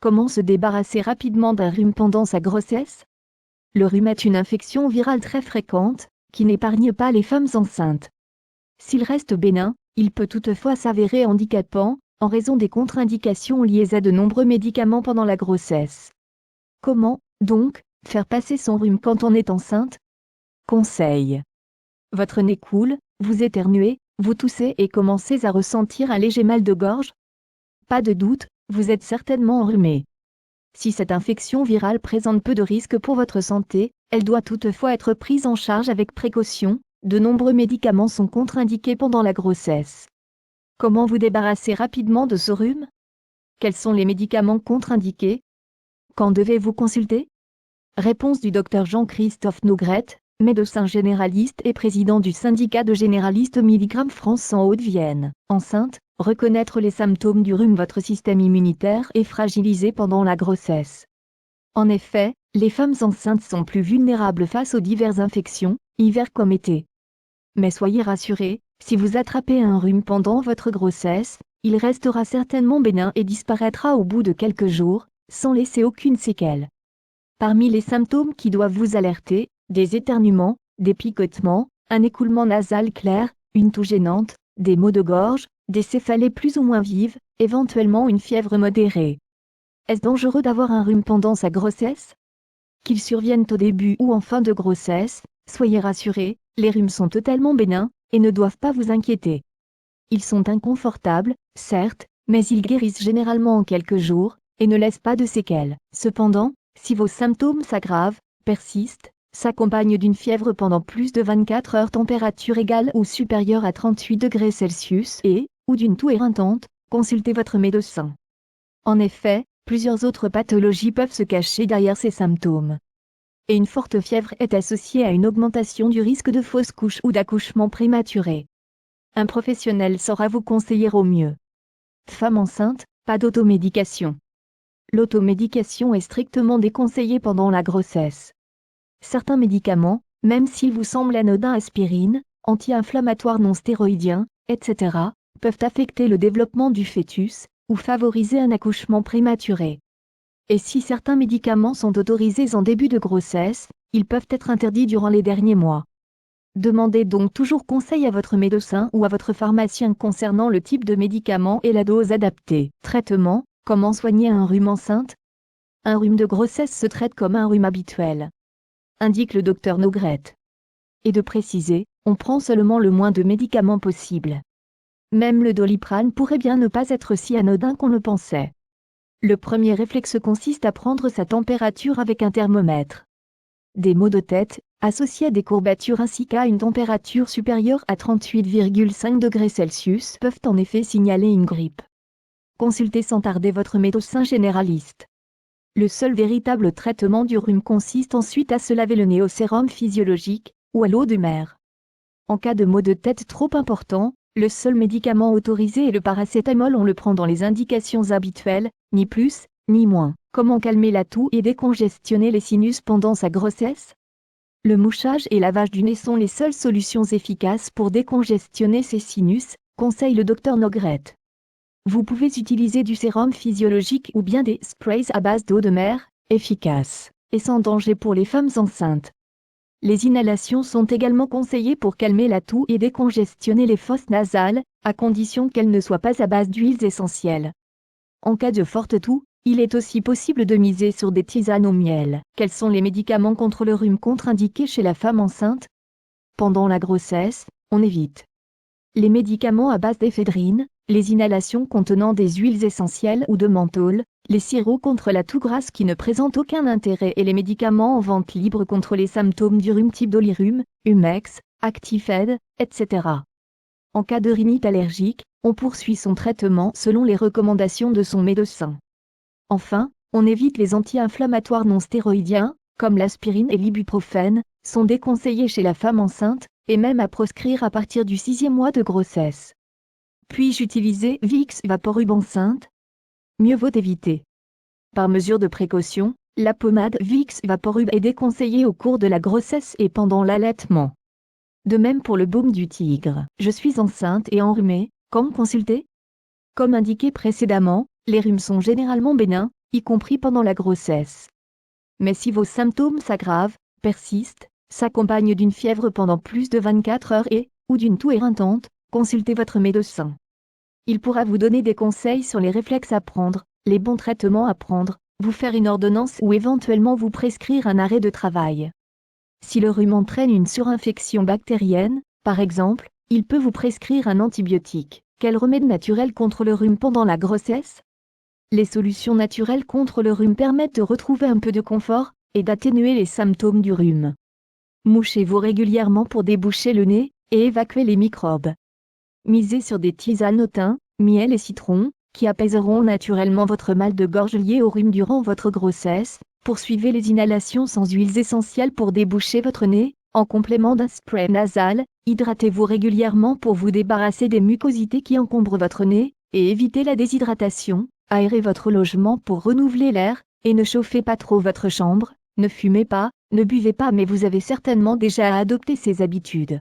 Comment se débarrasser rapidement d'un rhume pendant sa grossesse? Le rhume est une infection virale très fréquente, qui n'épargne pas les femmes enceintes. S'il reste bénin, il peut toutefois s'avérer handicapant, en raison des contre-indications liées à de nombreux médicaments pendant la grossesse. Comment, donc, faire passer son rhume quand on est enceinte? Conseil. Votre nez coule, vous éternuez, vous toussez et commencez à ressentir un léger mal de gorge? Pas de doute, vous êtes certainement enrhumé. Si cette infection virale présente peu de risques pour votre santé, elle doit toutefois être prise en charge avec précaution. De nombreux médicaments sont contre-indiqués pendant la grossesse. Comment vous débarrasser rapidement de ce rhume? Quels sont les médicaments contre-indiqués? Quand devez-vous consulter? Réponse du Dr Jean-Christophe Nogret, médecin généraliste et président du syndicat de généralistes Milligram France en Haute-Vienne. Enceinte, reconnaître les symptômes du rhume. Votre système immunitaire est fragilisé pendant la grossesse. En effet, les femmes enceintes sont plus vulnérables face aux diverses infections, hiver comme été. Mais soyez rassurés, si vous attrapez un rhume pendant votre grossesse, il restera certainement bénin et disparaîtra au bout de quelques jours, sans laisser aucune séquelle. Parmi les symptômes qui doivent vous alerter, des éternuements, des picotements, un écoulement nasal clair, une toux gênante, des maux de gorge, des céphalées plus ou moins vives, éventuellement une fièvre modérée. Est-ce dangereux d'avoir un rhume pendant sa grossesse? Qu'ils surviennent au début ou en fin de grossesse, soyez rassurés, les rhumes sont totalement bénins, et ne doivent pas vous inquiéter. Ils sont inconfortables, certes, mais ils guérissent généralement en quelques jours, et ne laissent pas de séquelles. Cependant, si vos symptômes s'aggravent, persistent, s'accompagnent d'une fièvre pendant plus de 24 heures, température égale ou supérieure à 38 degrés Celsius et, ou d'une toux éreintante, consultez votre médecin. En effet, plusieurs autres pathologies peuvent se cacher derrière ces symptômes. Et une forte fièvre est associée à une augmentation du risque de fausse couche ou d'accouchement prématuré. Un professionnel saura vous conseiller au mieux. Femme enceinte, pas d'automédication. L'automédication est strictement déconseillée pendant la grossesse. Certains médicaments, même s'ils vous semblent anodins, aspirine, anti-inflammatoires non stéroïdiens, etc., peuvent affecter le développement du fœtus, ou favoriser un accouchement prématuré. Et si certains médicaments sont autorisés en début de grossesse, ils peuvent être interdits durant les derniers mois. Demandez donc toujours conseil à votre médecin ou à votre pharmacien concernant le type de médicament et la dose adaptée. Traitement, comment soigner un rhume enceinte? Un rhume de grossesse se traite comme un rhume habituel, indique le docteur Nogret. Et de préciser, on prend seulement le moins de médicaments possible. Même le Doliprane pourrait bien ne pas être si anodin qu'on le pensait. Le premier réflexe consiste à prendre sa température avec un thermomètre. Des maux de tête, associés à des courbatures ainsi qu'à une température supérieure à 38,5 degrés Celsius peuvent en effet signaler une grippe. Consultez sans tarder votre médecin généraliste. Le seul véritable traitement du rhume consiste ensuite à se laver le nez au sérum physiologique, ou à l'eau de mer. En cas de maux de tête trop importants, le seul médicament autorisé est le paracétamol. On le prend dans les indications habituelles, ni plus, ni moins. Comment calmer la toux et décongestionner les sinus pendant sa grossesse? Le mouchage et lavage du nez sont les seules solutions efficaces pour décongestionner ces sinus, conseille le docteur Nogret. Vous pouvez utiliser du sérum physiologique ou bien des sprays à base d'eau de mer, efficaces, et sans danger pour les femmes enceintes. Les inhalations sont également conseillées pour calmer la toux et décongestionner les fosses nasales, à condition qu'elles ne soient pas à base d'huiles essentielles. En cas de forte toux, il est aussi possible de miser sur des tisanes au miel. Quels sont les médicaments contre le rhume contre-indiqués chez la femme enceinte? Pendant la grossesse, on évite les médicaments à base d'éphédrine, les inhalations contenant des huiles essentielles ou de menthol, les sirops contre la toux grasse qui ne présentent aucun intérêt et les médicaments en vente libre contre les symptômes du rhume type Dolirum, Humex, Actifed, etc. En cas de rhinite allergique, on poursuit son traitement selon les recommandations de son médecin. Enfin, on évite les anti-inflammatoires non stéroïdiens, comme l'aspirine et l'ibuprofène, sont déconseillés chez la femme enceinte, et même à proscrire à partir du 6e mois de grossesse. Puis-je utiliser Vicks Vaporub enceinte? Mieux vaut éviter. Par mesure de précaution, la pommade Vicks Vaporub est déconseillée au cours de la grossesse et pendant l'allaitement. De même pour le baume du tigre. Je suis enceinte et enrhumée, quand me consulter? Comme indiqué précédemment, les rhumes sont généralement bénins, y compris pendant la grossesse. Mais si vos symptômes s'aggravent, persistent, s'accompagnent d'une fièvre pendant plus de 24 heures ou d'une toux éreintante, consultez votre médecin. Il pourra vous donner des conseils sur les réflexes à prendre, les bons traitements à prendre, vous faire une ordonnance ou éventuellement vous prescrire un arrêt de travail. Si le rhume entraîne une surinfection bactérienne, par exemple, il peut vous prescrire un antibiotique. Quel remède naturel contre le rhume pendant la grossesse? Les solutions naturelles contre le rhume permettent de retrouver un peu de confort et d'atténuer les symptômes du rhume. Mouchez-vous régulièrement pour déboucher le nez et évacuer les microbes. Misez sur des tisanes au thym, miel et citron, qui apaiseront naturellement votre mal de gorge lié au rhume durant votre grossesse. Poursuivez les inhalations sans huiles essentielles pour déboucher votre nez, en complément d'un spray nasal. Hydratez-vous régulièrement pour vous débarrasser des mucosités qui encombrent votre nez, et évitez la déshydratation. Aérez votre logement pour renouveler l'air, et ne chauffez pas trop votre chambre. Ne fumez pas, ne buvez pas, mais vous avez certainement déjà adopté ces habitudes.